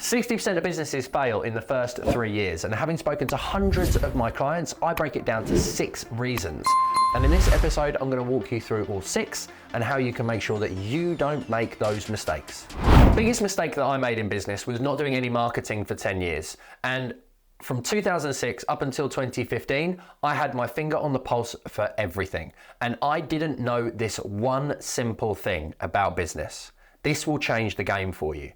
60% of businesses fail in the first 3 years, and having spoken to hundreds of my clients, I break it down to 6 reasons. And in this episode, I'm going to walk you through all 6 and how you can make sure that you don't make those mistakes. The biggest mistake that I made in business was not doing any marketing for 10 years. And from 2006 up until 2015, I had my finger on the pulse for everything. And I didn't know this one simple thing about business. This will change the game for you.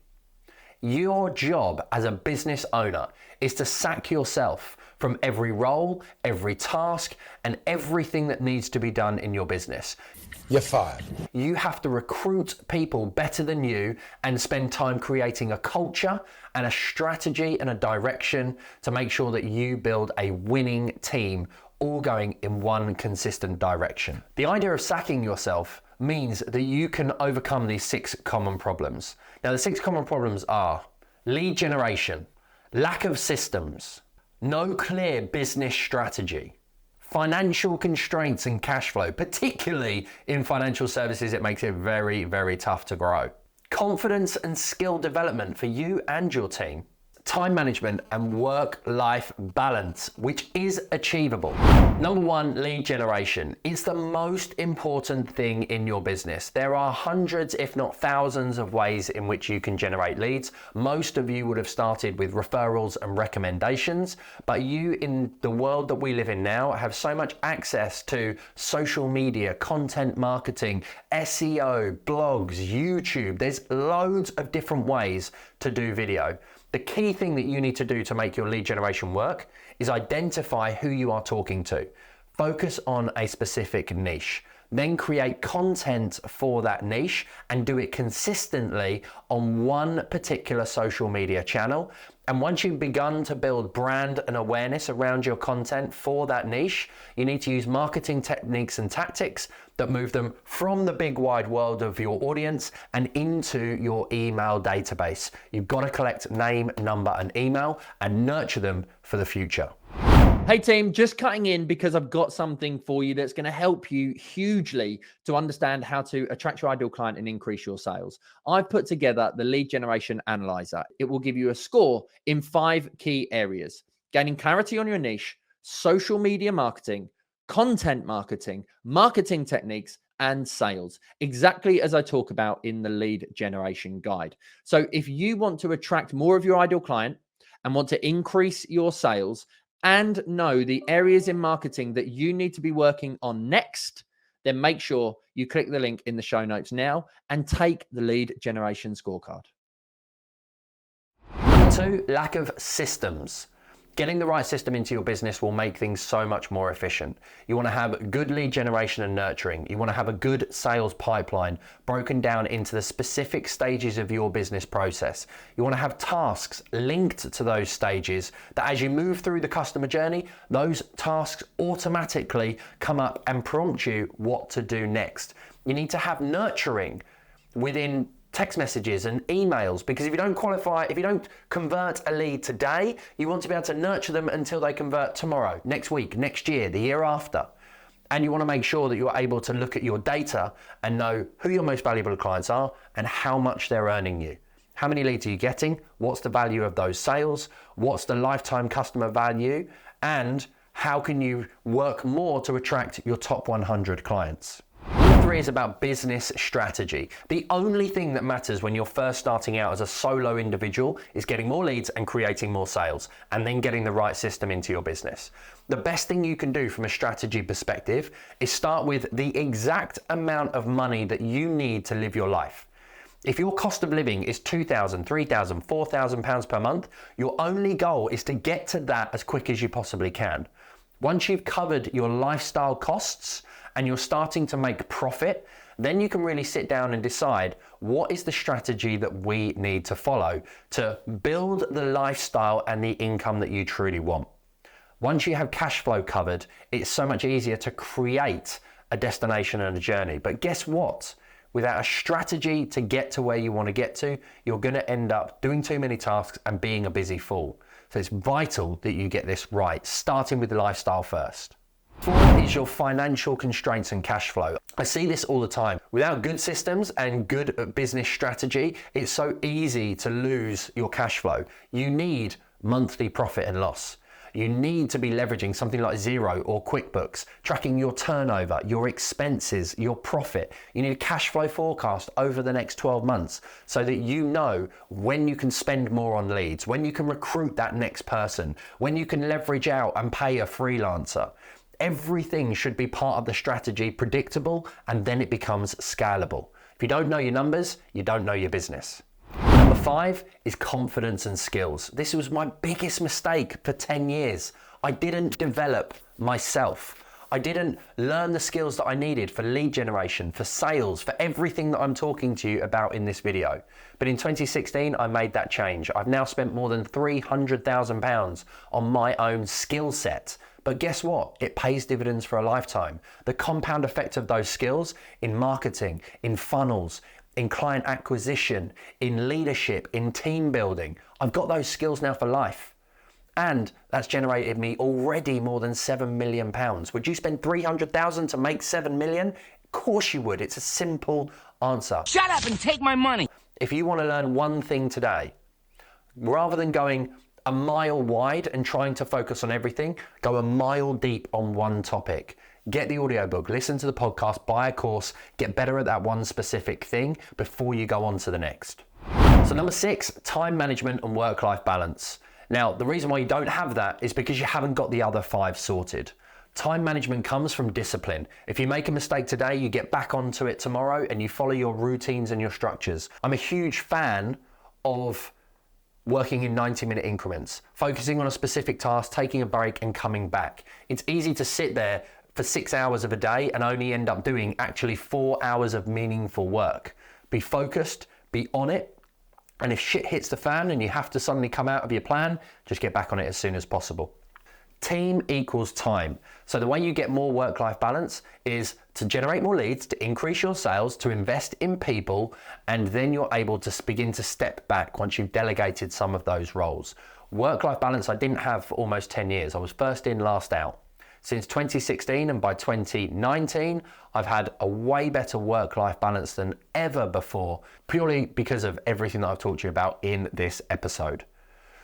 Your job as a business owner is to sack yourself from every role, every task, and everything that needs to be done in your business. You're fired. You have to recruit people better than you and spend time creating a culture and a strategy and a direction to make sure that you build a winning team, all going in one consistent direction. The idea of sacking yourself means that you can overcome these 6 common problems. Now, the 6 common problems are lead generation, lack of systems, no clear business strategy, financial constraints and cash flow, particularly in financial services, it makes it very, very tough to grow. Confidence and skill development for you and your team. Time management and work-life balance, which is achievable. Number 1, lead generation. It's the most important thing in your business. There are hundreds, if not thousands, of ways in which you can generate leads. Most of you would have started with referrals and recommendations, but you, in the world that we live in now, have so much access to social media, content marketing, SEO, blogs, YouTube. There's loads of different ways to do video. The key thing that you need to do to make your lead generation work is identify who you are talking to. Focus on a specific niche. Then create content for that niche and do it consistently on one particular social media channel. And once you've begun to build brand and awareness around your content for that niche, you need to use marketing techniques and tactics that move them from the big wide world of your audience and into your email database. You've got to collect name, number, and email and nurture them for the future. Hey team, just cutting in because I've got something for you that's going to help you hugely to understand how to attract your ideal client and increase your sales. I've put together the lead generation analyzer. It will give you a score in 5 key areas: gaining clarity on your niche, social media marketing, content marketing, marketing techniques, and sales, exactly as I talk about in the lead generation guide. So if you want to attract more of your ideal client and want to increase your sales, and know the areas in marketing that you need to be working on next, then make sure you click the link in the show notes now and take the lead generation scorecard. Number 2, lack of systems. Getting the right system into your business will make things so much more efficient. You want to have good lead generation and nurturing. You want to have a good sales pipeline broken down into the specific stages of your business process. You want to have tasks linked to those stages that as you move through the customer journey, those tasks automatically come up and prompt you what to do next. You need to have nurturing within text messages and emails, because if you don't convert a lead today, you want to be able to nurture them until they convert tomorrow, next week, next year, the year after. And you want to make sure that you're able to look at your data and know who your most valuable clients are and how much they're earning you. How many leads are you getting? What's the value of those sales? What's the lifetime customer value? And how can you work more to attract your top 100 clients? Number 3 is about business strategy. The only thing that matters when you're first starting out as a solo individual is getting more leads and creating more sales, and then getting the right system into your business. The best thing you can do from a strategy perspective is start with the exact amount of money that you need to live your life. If your cost of living is £2,000, £3,000, £4,000 per month, your only goal is to get to that as quick as you possibly can. Once you've covered your lifestyle costs and you're starting to make profit, then you can really sit down and decide what is the strategy that we need to follow to build the lifestyle and the income that you truly want. Once you have cash flow covered, it's so much easier to create a destination and a journey. But guess what? Without a strategy to get to where you want to get to, you're going to end up doing too many tasks and being a busy fool. So it's vital that you get this right, starting with the lifestyle first. 4 is your financial constraints and cash flow. I see this all the time. Without good systems and good business strategy, it's so easy to lose your cash flow. You need monthly profit and loss. You need to be leveraging something like Xero or QuickBooks, tracking your turnover, your expenses, your profit. You need a cash flow forecast over the next 12 months so that you know when you can spend more on leads, when you can recruit that next person, when you can leverage out and pay a freelancer. Everything should be part of the strategy, predictable, and then it becomes scalable. If you don't know your numbers, you don't know your business. Number 5 is confidence and skills. This was my biggest mistake for 10 years. I didn't develop myself. I didn't learn the skills that I needed for lead generation, for sales, for everything that I'm talking to you about in this video. But in 2016, I made that change. I've now spent more than £300,000 on my own skill set. But guess what? It pays dividends for a lifetime. The compound effect of those skills in marketing, in funnels, in client acquisition, in leadership, in team building. I've got those skills now for life. And that's generated me already more than £7 million. Would you spend 300,000 to make 7 million? Of course you would. It's a simple answer. Shut up and take my money. If you want to learn one thing today, rather than going a mile wide and trying to focus on everything, go a mile deep on one topic. Get the audiobook, listen to the podcast, buy a course, get better at that one specific thing before you go on to the next. So number 6, time management and work-life balance. Now, the reason why you don't have that is because you haven't got the other 5 sorted. Time management comes from discipline. If you make a mistake today, you get back onto it tomorrow and you follow your routines and your structures. I'm a huge fan of working in 90-minute increments, focusing on a specific task, taking a break and coming back. It's easy to sit there for 6 hours of a day and only end up doing actually 4 hours of meaningful work. Be focused, be on it, and if shit hits the fan and you have to suddenly come out of your plan, just get back on it as soon as possible. Team equals time. So the way you get more work-life balance is to generate more leads, to increase your sales, to invest in people, and then you're able to begin to step back once you've delegated some of those roles. Work-life balance I didn't have for almost 10 years. I was first in, last out. Since 2016 and by 2019, I've had a way better work-life balance than ever before, purely because of everything that I've talked to you about in this episode.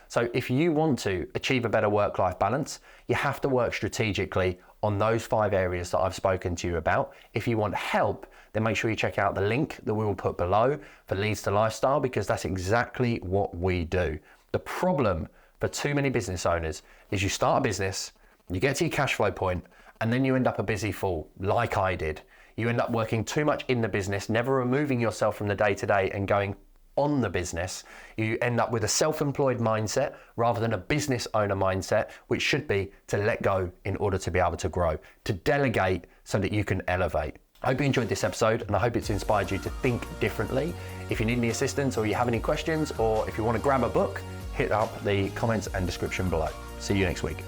So if you want to achieve a better work-life balance, you have to work strategically on those 5 areas that I've spoken to you about. If you want help, then make sure you check out the link that we will put below for Leads to Lifestyle, because that's exactly what we do. The problem for too many business owners is you start a business, you get to your cash flow point, and then you end up a busy fool, like I did. You end up working too much in the business, never removing yourself from the day-to-day and going on the business. You end up with a self-employed mindset rather than a business owner mindset, which should be to let go in order to be able to grow, to delegate so that you can elevate. I hope you enjoyed this episode and I hope it's inspired you to think differently. If you need any assistance or you have any questions, or if you want to grab a book, hit up the comments and description below. See you next week.